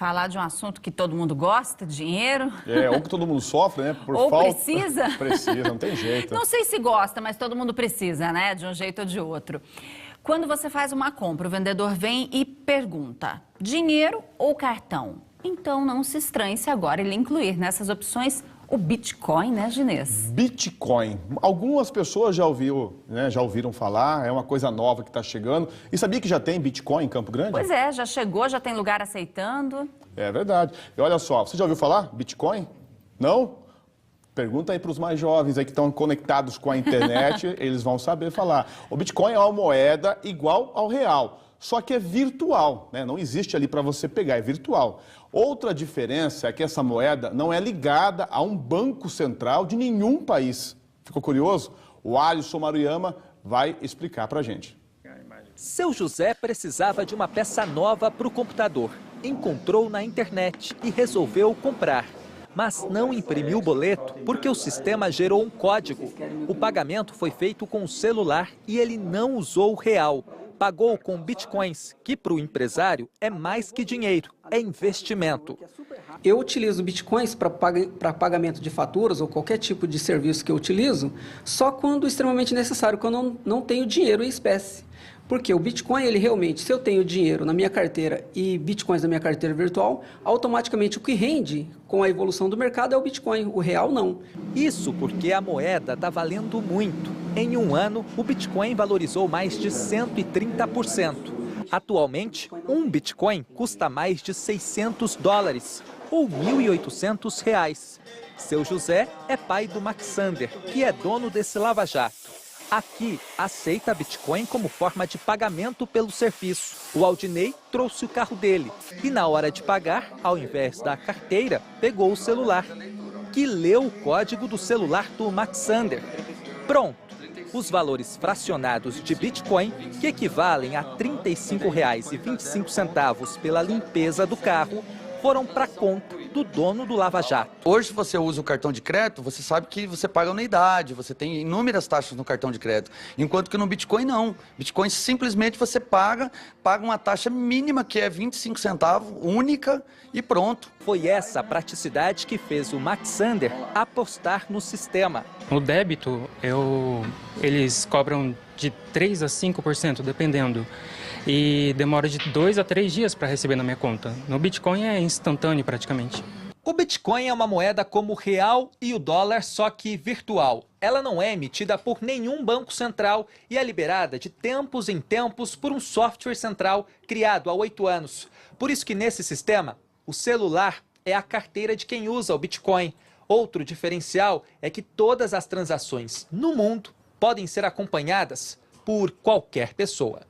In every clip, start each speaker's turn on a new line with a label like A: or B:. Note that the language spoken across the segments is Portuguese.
A: falar de um assunto que todo mundo gosta, dinheiro.
B: Ou que todo mundo sofre, né? Por
A: ou
B: falta.
A: Precisa.
B: Precisa, não tem jeito.
A: Não sei se gosta, mas todo mundo precisa, né? De um jeito ou de outro. Quando você faz uma compra, o vendedor vem e pergunta: dinheiro ou cartão? Então não se estranhe se agora ele incluir nessas opções o Bitcoin, né, Ginês?
B: Bitcoin. Algumas pessoas já ouviram falar, é uma coisa nova que está chegando. E sabia que já tem Bitcoin em Campo Grande?
A: Pois é, já chegou, já tem lugar aceitando.
B: É verdade. E olha só, você já ouviu falar Bitcoin? Não? Pergunta aí para os mais jovens aí que estão conectados com a internet, eles vão saber falar. O Bitcoin é uma moeda igual ao real, só que é virtual, né? Não existe ali para você pegar, é virtual. Outra diferença é que essa moeda não é ligada a um banco central de nenhum país. Ficou curioso? O Alisson Maruyama vai explicar para a gente.
C: Seu José precisava de uma peça nova para o computador. Encontrou na internet e resolveu comprar. Mas não imprimiu o boleto porque o sistema gerou um código. O pagamento foi feito com o celular e ele não usou o real. Pagou com bitcoins, que para o empresário é mais que dinheiro, é investimento.
D: Eu utilizo bitcoins para pagamento de faturas ou qualquer tipo de serviço que eu utilizo, só quando extremamente necessário, quando eu não tenho dinheiro em espécie. Porque o Bitcoin, ele realmente, se eu tenho dinheiro na minha carteira e Bitcoins na minha carteira virtual, automaticamente o que rende com a evolução do mercado é o Bitcoin, o real não.
C: Isso porque a moeda está valendo muito. Em um ano, o Bitcoin valorizou mais de 130%. Atualmente, um Bitcoin custa mais de $600, ou R$1.800. Seu José é pai do Maxander, que é dono desse lava-jato. Aqui, aceita Bitcoin como forma de pagamento pelo serviço. O Aldinei trouxe o carro dele e, na hora de pagar, ao invés da carteira, pegou o celular, que leu o código do celular do Maxander. Pronto! Os valores fracionados de Bitcoin, que equivalem a R$ 35,25 pela limpeza do carro, foram para a conta do dono do Lava Jato.
E: Hoje, se você usa o cartão de crédito, você sabe que você paga anuidade, você tem inúmeras taxas no cartão de crédito. Enquanto que no Bitcoin, não. Bitcoin, simplesmente você paga uma taxa mínima, que é 25 centavos, única, e pronto.
C: Foi essa praticidade que fez o Maxander apostar no sistema.
F: No débito, eles cobram de 3% a 5%, dependendo. E demora de 2 a 3 dias para receber na minha conta. No Bitcoin é instantâneo praticamente.
C: O Bitcoin é uma moeda como o real e o dólar, só que virtual. Ela não é emitida por nenhum banco central e é liberada de tempos em tempos por um software central criado há 8 anos. Por isso que nesse sistema, o celular é a carteira de quem usa o Bitcoin. Outro diferencial é que todas as transações no mundo podem ser acompanhadas por qualquer pessoa.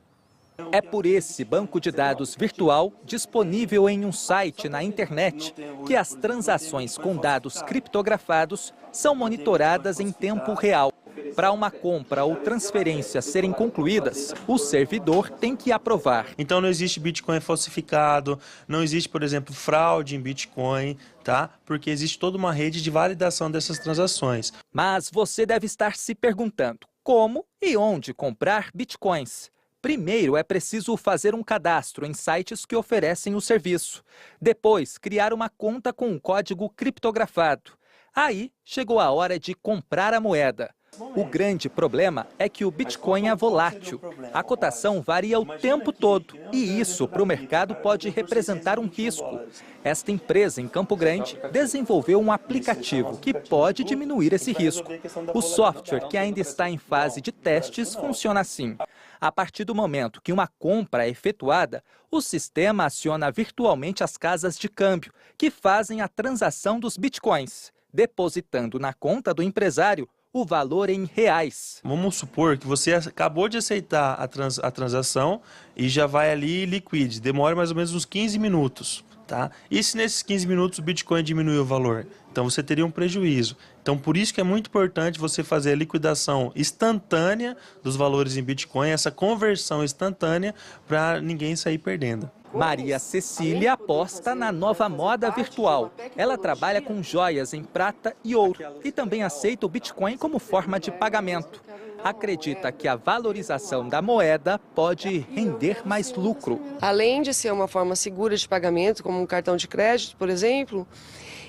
C: É por esse banco de dados virtual, disponível em um site na internet, que as transações com dados criptografados são monitoradas em tempo real. Para uma compra ou transferência serem concluídas, o servidor tem que aprovar.
G: Então não existe Bitcoin falsificado, não existe, por exemplo, fraude em Bitcoin, tá? Porque existe toda uma rede de validação dessas transações.
C: Mas você deve estar se perguntando como e onde comprar Bitcoins. Primeiro, é preciso fazer um cadastro em sites que oferecem o serviço. Depois, criar uma conta com um código criptografado. Aí, chegou a hora de comprar a moeda. O grande problema é que o Bitcoin é volátil. A cotação varia o tempo todo e isso para o mercado pode representar um risco. Esta empresa em Campo Grande desenvolveu um aplicativo que pode diminuir esse risco. O software, que ainda está em fase de testes, funciona assim. A partir do momento que uma compra é efetuada, o sistema aciona virtualmente as casas de câmbio, que fazem a transação dos bitcoins, depositando na conta do empresário o valor em reais.
G: Vamos supor que você acabou de aceitar a transação e já vai ali e liquide. Demora mais ou menos uns 15 minutos. Tá? E se nesses 15 minutos o Bitcoin diminui o valor? Então você teria um prejuízo. Então por isso que é muito importante você fazer a liquidação instantânea dos valores em Bitcoin, essa conversão instantânea para ninguém sair perdendo.
C: Maria Cecília aposta na nova moda virtual. Ela trabalha com joias em prata e ouro e também aceita o Bitcoin como forma de pagamento. acredita que a valorização da moeda pode render mais lucro.
H: Além de ser uma forma segura de pagamento, como um cartão de crédito, por exemplo,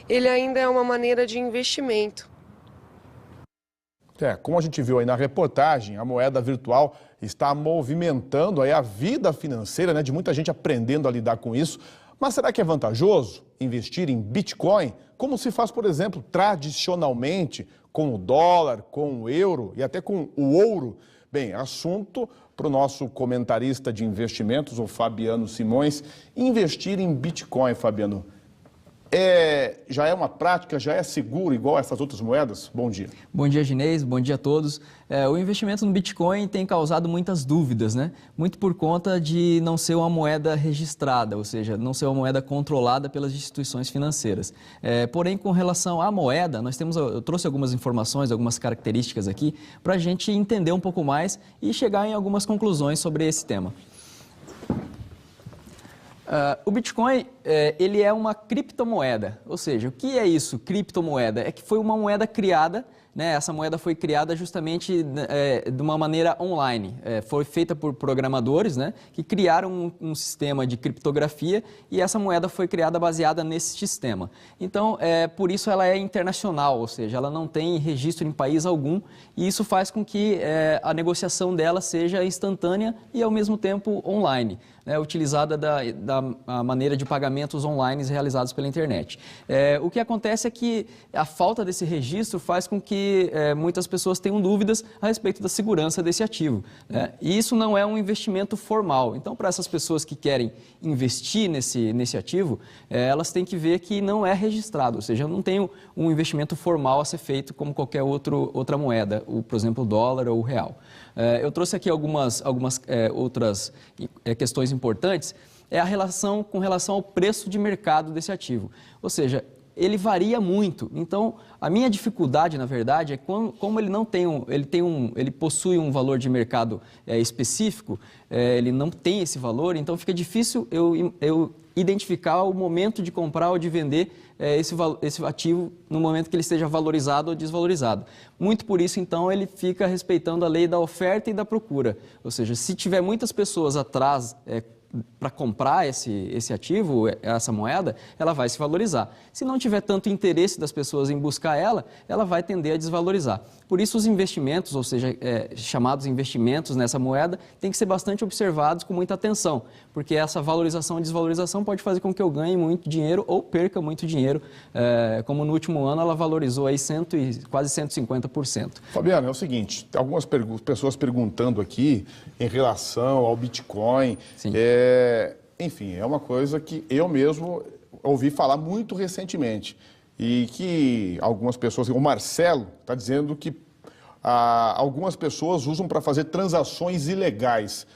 H: ele ainda é uma maneira de investimento.
B: Como a gente viu aí na reportagem, a moeda virtual está movimentando aí a vida financeira, né, de muita gente aprendendo a lidar com isso. Mas será que é vantajoso investir em Bitcoin, como se faz, por exemplo, tradicionalmente, com o dólar, com o euro e até com o ouro? Bem, assunto para o nosso comentarista de investimentos, o Fabiano Simões. Investir em Bitcoin, Fabiano, já é uma prática, já é seguro igual essas outras moedas? Bom dia.
I: Bom dia, Ginês. Bom dia a todos. O investimento no Bitcoin tem causado muitas dúvidas, né? Muito por conta de não ser uma moeda registrada, ou seja, não ser uma moeda controlada pelas instituições financeiras. Porém, com relação à moeda, eu trouxe algumas informações, algumas características aqui, para a gente entender um pouco mais e chegar em algumas conclusões sobre esse tema. O Bitcoin, ele é uma criptomoeda, ou seja, o que é isso, criptomoeda? É que foi uma moeda criada, né? Essa moeda foi criada justamente de uma maneira online, foi feita por programadores, né, que criaram um sistema de criptografia e essa moeda foi criada baseada nesse sistema. Então, por isso ela é internacional, ou seja, ela não tem registro em país algum e isso faz com que a negociação dela seja instantânea e ao mesmo tempo online, né, utilizada da maneira de pagamentos online realizados pela internet. O que acontece é que a falta desse registro faz com que muitas pessoas tenham dúvidas a respeito da segurança desse ativo, né? E isso não é um investimento formal. Então, para essas pessoas que querem investir nesse ativo, elas têm que ver que não é registrado, ou seja, não tem um investimento formal a ser feito como qualquer outra moeda, por exemplo, o dólar ou o real. Eu trouxe aqui algumas outras questões importantes, com relação ao preço de mercado desse ativo. Ou seja, ele varia muito. Então, a minha dificuldade, na verdade, é como ele não tem ele possui um valor de mercado específico, ele não tem esse valor, então fica difícil eu identificar o momento de comprar ou de vender esse ativo no momento que ele esteja valorizado ou desvalorizado. Muito por isso, então, ele fica respeitando a lei da oferta e da procura. Ou seja, se tiver muitas pessoas atrás para comprar esse ativo, essa moeda, ela vai se valorizar. Se não tiver tanto interesse das pessoas em buscar ela vai tender a desvalorizar. Por isso, os investimentos, ou seja, chamados investimentos nessa moeda, têm que ser bastante observados com muita atenção, porque essa valorização e desvalorização pode fazer com que eu ganhe muito dinheiro ou perca muito dinheiro, como no último ano ela valorizou aí quase 150%.
B: Fabiano, é o seguinte, tem algumas pessoas perguntando aqui em relação ao Bitcoin.
I: Sim.
B: Enfim, é uma coisa que eu mesmo ouvi falar muito recentemente e que algumas pessoas, o Marcelo está dizendo que algumas pessoas usam para fazer transações ilegais.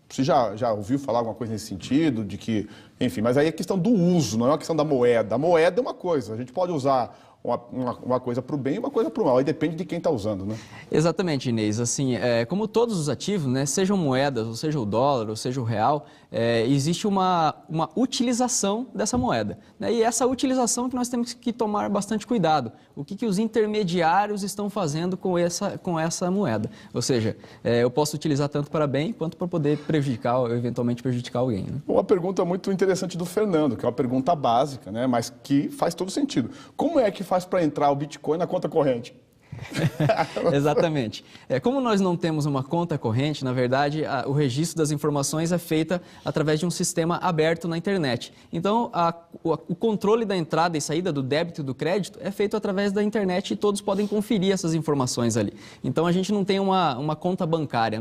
B: Você já ouviu falar alguma coisa nesse sentido? De que, enfim, mas aí é questão do uso, não é uma questão da moeda. A moeda é uma coisa, a gente pode usar uma coisa para o bem e uma coisa para o mal, aí depende de quem está usando, né?
I: Exatamente, Inês. Assim, como todos os ativos, né, sejam moedas, ou seja o dólar, ou seja o real, existe uma utilização dessa moeda, né? E essa utilização que nós temos que tomar bastante cuidado. O que os intermediários estão fazendo com essa moeda? Ou seja, eu posso utilizar tanto para bem quanto para poder prejudicar ou eventualmente prejudicar alguém, né?
B: Uma pergunta muito interessante do Fernando, que é uma pergunta básica, né, mas que faz todo sentido. Como é que faz para entrar o Bitcoin na conta corrente?
I: Exatamente. Como nós não temos uma conta corrente, na verdade, o registro das informações é feito através de um sistema aberto na internet. Então, o controle da entrada e saída do débito e do crédito é feito através da internet e todos podem conferir essas informações ali. Então, a gente não tem uma conta bancária,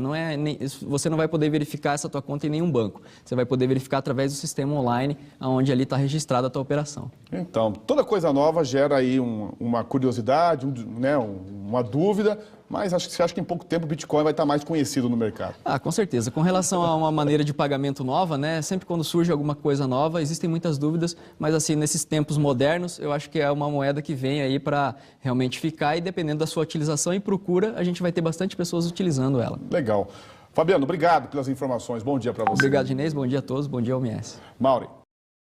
I: você não vai poder verificar essa tua conta em nenhum banco. Você vai poder verificar através do sistema online, onde ali está registrada a tua operação.
B: Então, toda coisa nova gera aí uma curiosidade, uma dúvida, mas você acha que em pouco tempo o Bitcoin vai estar mais conhecido no mercado?
I: Com certeza. Com relação a uma maneira de pagamento nova, né, sempre quando surge alguma coisa nova, existem muitas dúvidas, mas assim, nesses tempos modernos, eu acho que é uma moeda que vem aí para realmente ficar e dependendo da sua utilização e procura, a gente vai ter bastante pessoas utilizando ela.
B: Legal. Fabiano, obrigado pelas informações. Bom dia para você.
I: Obrigado, Inês. Bom dia a todos. Bom dia, OMS.
B: Mauri.